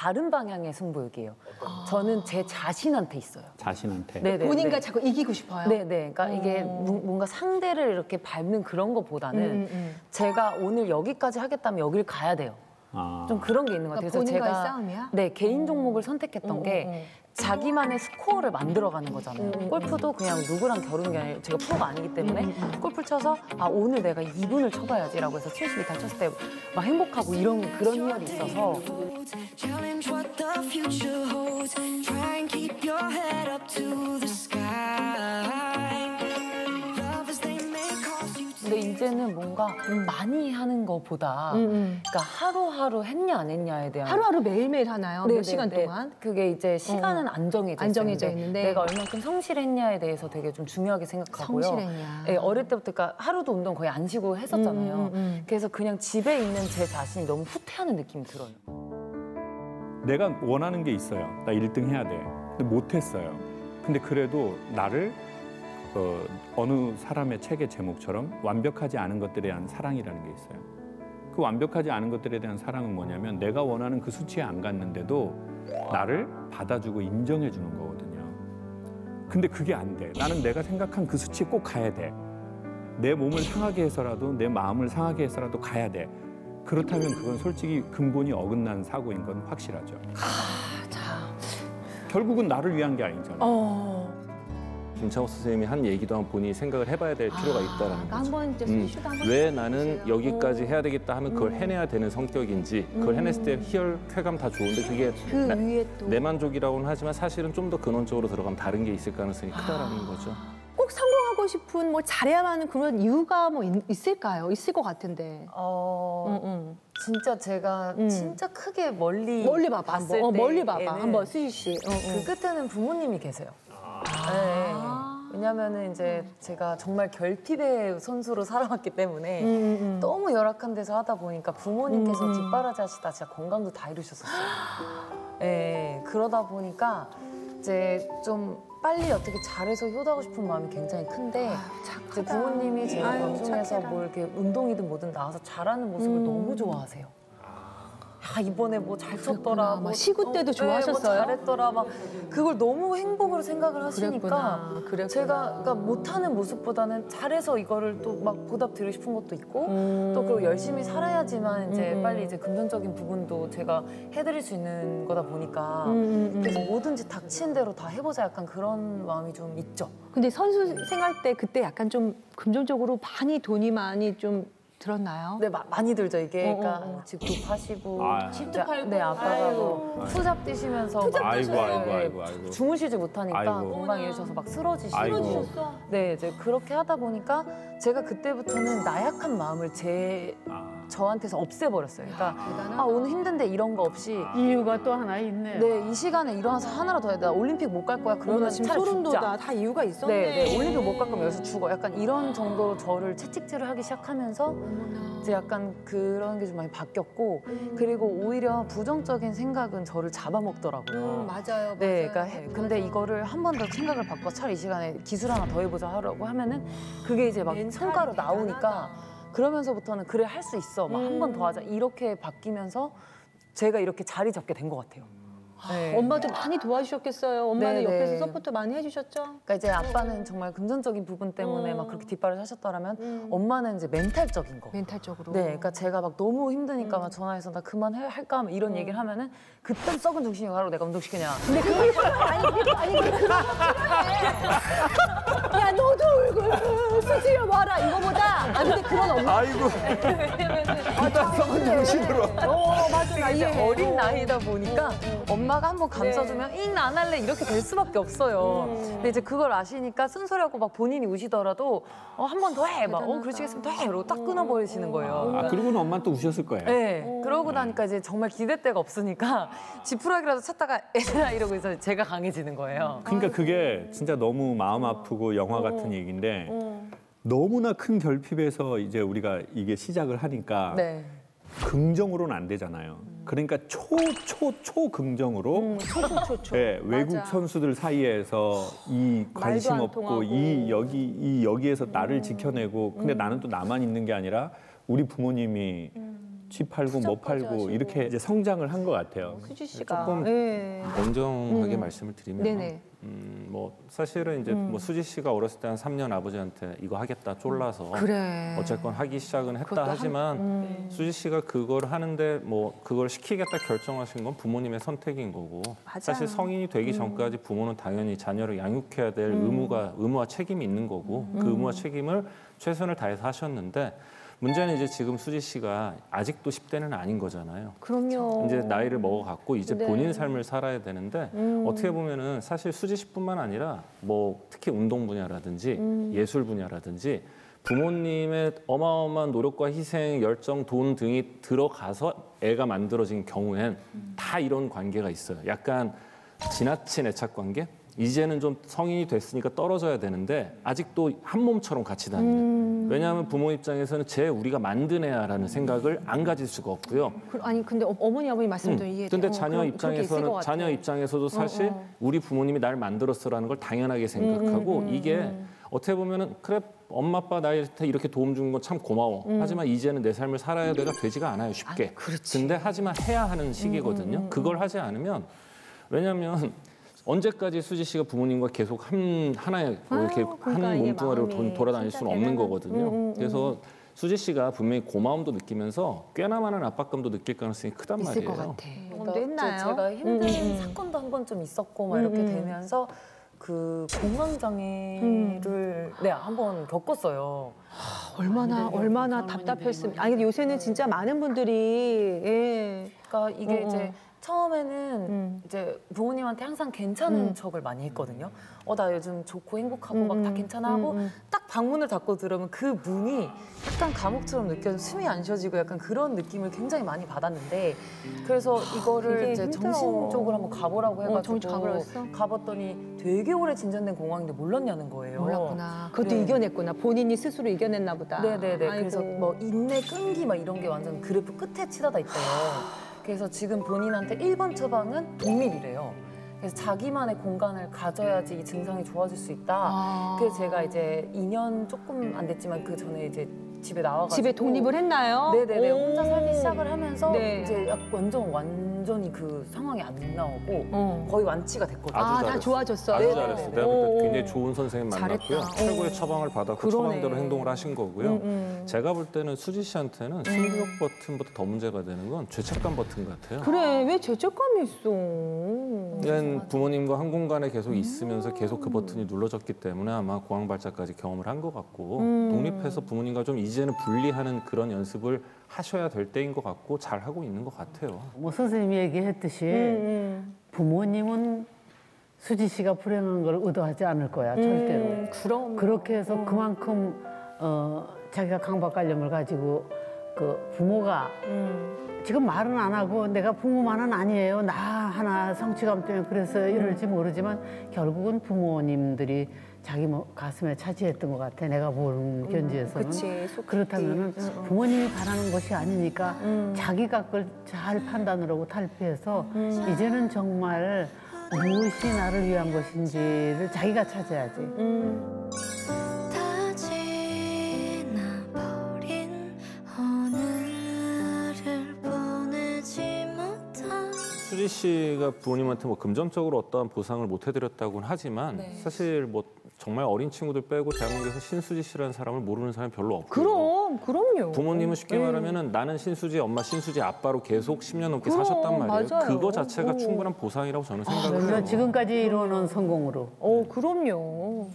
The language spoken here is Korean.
다른 방향의 승부욕이에요. 저는 제 자신한테 있어요. 자신한테. 네네. 본인과 자꾸 이기고 싶어요. 네네. 그러니까 이게 뭔가 상대를 이렇게 밟는 그런 것보다는 제가 오늘 여기까지 하겠다면 여길 가야 돼요. 좀 그런 게 있는 것 같아요. 그러니까 그래서 본인과의 제가 싸움이야? 네 개인 종목을 선택했던 게 자기만의 스코어를 만들어가는 거잖아요. 골프도 그냥 누구랑 겨루는 게 아니라 제가 프로가 아니기 때문에 골프를 쳐서 아 오늘 내가 2분을 쳐봐야지라고 해서 72타 쳤을 때 막 행복하고 그런 희열이 있어서. Challenge what the future holds. Try and keep your head up to the sky. Lovers they may cause you. 근데 이제는 뭔가 많이 하는 것보다 그러니까 하루하루 했냐 안 했냐에 대한 하루하루 매일매일 하나요? 네, 몇 시간 네, 네. 동안? 그게 이제 시간은 안 정해져 안정해져 있는데 내가 얼만큼 성실했냐에 대해서 되게 좀 중요하게 생각하고요. 성실했냐. 네, 어릴 때부터 그러니까 하루도 운동 거의 안 쉬고 했었잖아요. 그래서 그냥 집에 있는 제 자신이 너무 후퇴하는 느낌이 들어요. 내가 원하는 게 있어요. 나 1등 해야 돼. 근데 못했어요. 근데 그래도 나를 어느 사람의 책의 제목처럼 완벽하지 않은 것들에 대한 사랑이라는 게 있어요. 그 완벽하지 않은 것들에 대한 사랑은 뭐냐면 내가 원하는 그 수치에 안 갔는데도 나를 받아주고 인정해 주는 거거든요. 근데 그게 안 돼. 나는 내가 생각한 그 수치에 꼭 가야 돼. 내 몸을 상하게 해서라도 내 마음을 상하게 해서라도 가야 돼. 그렇다면 그건 솔직히 근본이 어긋난 사고인 건 확실하죠. 결국은 나를 위한 게 아니잖아요. 김창호 선생님이 한 얘기도 한번 본인이 생각을 해봐야 될 필요가 있다라는 거죠. 한번 이제 슈도 한번 왜 나는 여기까지 해야 되겠다 하면 그걸 해내야 되는 성격인지 그걸 해냈을 때 희열, 쾌감 다 좋은데 그게 그 위에 또 내 만족이라고는 하지만 사실은 좀 더 근원적으로 들어가면 다른 게 있을 가능성이 크다라는 거죠. 꼭 성공하고 싶은 뭐 잘해야만 하는 그런 이유가 뭐 있을까요? 있을 것 같은데. 진짜 제가 진짜 크게 멀리 봐봐. 봤을 한번. 멀리 때에는 봐봐. 한번 수지 씨. 그 끝에는 부모님이 계세요. 네. 왜냐면은 이제 제가 정말 결핍의 선수로 살아왔기 때문에 너무 열악한 데서 하다 보니까 부모님께서 뒷바라지 하시다 진짜 건강도 다 잃으셨었어요. 네. 그러다 보니까 이제 좀 빨리 어떻게 잘해서 효도하고 싶은 마음이 굉장히 큰데 이제 부모님이 제가 방송에서 뭐 이렇게 운동이든 뭐든 나와서 잘하는 모습을 너무 좋아하세요. 아 이번에 뭐 잘 쳤더라, 뭐 시구 때도 뭐 좋아하셨어요? 잘했더라, 막 그걸 너무 행복으로 생각을 하시니까 그랬구나. 제가 그러니까 못하는 모습보다는 잘해서 이거를 또 막 보답 드리고 싶은 것도 있고 또 그리고 열심히 살아야지만 이제 빨리 이제 금전적인 부분도 제가 해드릴 수 있는 거다 보니까 그래서 뭐든지 닥친 대로 다 해보자 약간 그런 마음이 좀 있죠. 근데 선수 생활 때 그때 약간 좀 금전적으로 돈이 많이 좀 들었나요? 네, 많이 들죠. 이게 그러니까 집도 파시고 집도 팔고. 네, 아빠가 뭐 투잡 뛰시면서 막 아이고. 주무시지 못하니까 아이고. 건강 잃으셔서 막 쓰러지시고 아이고. 네, 이제 그렇게 하다 보니까 제가 그때부터는 나약한 마음을 저한테서 없애버렸어요. 그러니까 아, 오늘 힘든데 이런 거 없이 이유가 또 하나 있네. 네, 이 시간에 일어나서 하나라도 해야 돼. 나 올림픽 못 갈 거야. 그러면 지금 차라리 소름 죽자. 돋아. 다 이유가 있었네. 네, 올림픽 못 갈 거면 여기서 죽어. 약간 이런 정도로 저를 채찍질을 하기 시작하면서 이제 약간 그런 게 좀 많이 바뀌었고 그리고 오히려 부정적인 생각은 저를 잡아먹더라고요. 맞아요. 네, 그러니까 근데 이거를 한 번 더 생각을 바꿔 차라리 이 시간에 기술 하나 더 해보자 하라고 하면은 그게 이제 막 성과로 나오니까 그러면서부터는 그래 할 수 있어. 막 한 번 더 하자. 이렇게 바뀌면서 제가 이렇게 자리 잡게 된 것 같아요. 네. 엄마도 많이 도와주셨겠어요. 엄마는 네, 옆에서 네. 서포트 많이 해주셨죠? 그러니까 이제 아빠는 정말 금전적인 부분 때문에 막 그렇게 뒷발을 하셨더라면 엄마는 이제 멘탈적인 거. 멘탈적으로. 네, 그러니까 제가 막 너무 힘드니까 막 전화해서 나 그만할까? 막 이런 얘기를 하면은 그땐 썩은 정신이 가로 내가 운동시키냐. 근데 그거 아니 그런 거 필요해. 야 너도 울고 수지를 와라 이거보다. 아 근데 그런 엄마. 아이고. 일단 썩은 정신으로. 맞아 나 이제 이해해. 어린 나이다 보니까 엄마가 한번 감싸주면 잉 안 할래 이렇게 될 수밖에 없어요. 근데 이제 그걸 아시니까 쓴소리하고 막 본인이 우시더라도 한 번 더 해. 막 그러시겠으면 더 해. 이러고 딱 끊어버리시는 거예요. 아, 그러고는 엄마는 또 우셨을 거예요. 네, 그러고 나니까 이제 정말 기댈 데가 없으니까 지푸라기라도 찾다가 애들아 이러고 있어 제가 강해지는 거예요. 그러니까 그게 진짜 너무 마음 아프고 영화 같은 얘기인데 너무나 큰 결핍에서 이제 우리가 이게 시작을 하니까 네. 긍정으로는 안 되잖아요. 그러니까 초긍정으로 네, 외국 선수들 사이에서 이 관심 안 없고 통하고. 여기에서 나를 지켜내고 근데 나는 또 나만 있는 게 아니라 우리 부모님이 집 팔고 뭐 팔고 하시고. 이렇게 이제 성장을 한 것 같아요. 수지 씨가 조금 예. 냉정하게 말씀을 드리면 네네. 뭐 사실은 이제 뭐 수지 씨가 어렸을 때 한 3년 아버지한테 이거 하겠다 쫄라서 그래. 어쨌건 하기 시작은 했다 그것도 하지만 수지 씨가 그걸 하는데 뭐 그걸 시키겠다 결정하신 건 부모님의 선택인 거고 맞아요. 사실 성인이 되기 전까지 부모는 당연히 자녀를 양육해야 될 의무와 책임이 있는 거고 그 의무와 책임을 최선을 다해서 하셨는데 문제는 이제 지금 수지 씨가 아직도 10대는 아닌 거잖아요. 그럼요. 이제 나이를 먹어갖고 이제 네. 본인 삶을 살아야 되는데 어떻게 보면은 사실 수지 씨뿐만 아니라 뭐 특히 운동 분야라든지 예술 분야라든지 부모님의 어마어마한 노력과 희생, 열정, 돈 등이 들어가서 애가 만들어진 경우엔 다 이런 관계가 있어요. 약간 지나친 애착 관계? 이제는 좀 성인이 됐으니까 떨어져야 되는데 아직도 한 몸처럼 같이 다니는. 왜냐하면 부모 입장에서는 우리가 만든 애야라는 생각을 안 가질 수가 없고요. 아니 근데 어머니 아버님 말씀도 이해돼요. 근데 자녀 그럼 그렇게 있을 것 입장에서는 같아. 자녀 입장에서도 사실 우리 부모님이 날 만들었어라는 걸 당연하게 생각하고 이게 어떻게 보면은 그래 엄마 아빠 나한테 이렇게 도움 준 건 참 고마워. 하지만 이제는 내 삶을 살아야 돼가 되지가 않아요 쉽게. 그렇지. 근데 하지만 해야 하는 시기거든요. 그걸 하지 않으면 왜냐하면 언제까지 수지 씨가 부모님과 계속 하나의 뭐 이렇게 그러니까 한 이게 몸뚱아리로 마음이 돌아다닐 진짜 수는 없는 대단한- 거거든요. 그래서 수지 씨가 분명히 고마움도 느끼면서 꽤나 많은 압박감도 느낄 가능성이 크단 있을 말이에요. 것 같아. 그러니까 했나요? 제가 힘든 사건도 한 번 좀 있었고 막 이렇게 되면서 그 공황장애를 한번 겪었어요. 얼마나 답답했으면. 아니 근데 요새는 진짜 많은 분들이 예. 그러니까 이게 이제 처음에는 이제 부모님한테 항상 괜찮은 척을 많이 했거든요. 나 요즘 좋고 행복하고 막 다 괜찮아 하고 딱 방문을 닫고 들어오면 그 문이 약간 감옥처럼 느껴져 숨이 안 쉬어지고 약간 그런 느낌을 굉장히 많이 받았는데 그래서 이거를 그게 이제 힘들어. 정신 쪽으로 한번 가보라고 해가지고 정신 가보라고 했어? 가봤더니 되게 오래 진전된 공황인데 몰랐냐는 거예요. 몰랐구나. 그것도 네. 이겨냈구나. 본인이 스스로 이겨냈나 보다. 네네네. 아이고. 그래서 뭐 인내 끈기 막 이런 게 완전 그래프 끝에 치닫아 있대요. 그래서 지금 본인한테 1번 처방은 독립이래요. 그래서 자기만의 공간을 가져야지 이 증상이 좋아질 수 있다. 그래서 제가 이제 2년 조금 안 됐지만 그 전에 이제 집에 나와가지고 집에 독립을 했나요? 네네네. 오. 혼자 살기 시작을 하면서 네. 이제 완전히 그 상황이 안 나오고 어. 거의 완치가 됐거든요. 아주 다 잘했어. 좋아졌어요. 아주 네. 잘했어. 내가 오. 볼 때 굉장히 좋은 선생님 만났고요. 잘했다. 최고의 처방을 받았고 그러네. 처방대로 행동을 하신 거고요. 제가 볼 때는 수지 씨한테는 승부욕 버튼보다 더 문제가 되는 건 죄책감 버튼 같아요. 그래 왜 죄책감이 있어? 그냥 부모님과 한 공간에 계속 있으면서 계속 그 버튼이 눌러졌기 때문에 아마 공황 발작까지 경험을 한 것 같고 독립해서 부모님과 좀 이제는 분리하는 그런 연습을 하셔야 될 때인 것 같고 잘 하고 있는 것 같아요. 뭐 선생님이 얘기했듯이 부모님은 수지 씨가 불행한 걸 의도하지 않을 거야 절대로. 그럼. 그렇게 해서 그만큼 자기가 강박관념을 가지고 그 부모가 지금 말은 안 하고 내가 부모만은 아니에요. 나 하나 성취감 때문에 그래서 이럴지 모르지만 결국은 부모님들이 자기 가슴에 차지했던 것 같아. 내가 모르는 견지에서는. 그치, 속깊이. 그렇다면은 부모님이 바라는 것이 아니니까 자기가 그걸 잘 판단을 하고 탈피해서 이제는 정말 무엇이 나를 위한 것인지를 자기가 찾아야지. 다 지나버린 오늘을 보내지 못한 수지 씨가 부모님한테 뭐 금전적으로 어떠한 보상을 못 해드렸다고는 하지만 사실 뭐 정말 어린 친구들 빼고 대한민국에서 신수지 씨라는 사람을 모르는 사람이 별로 없고요. 그럼요. 부모님은 쉽게 말하면은 나는 신수지, 엄마 신수지 아빠로 계속 10년 넘게 사셨단 말이에요. 맞아요. 그거 자체가 충분한 보상이라고 저는 생각을 해요. 그래서 지금까지 이루어놓은 성공으로. 그럼요.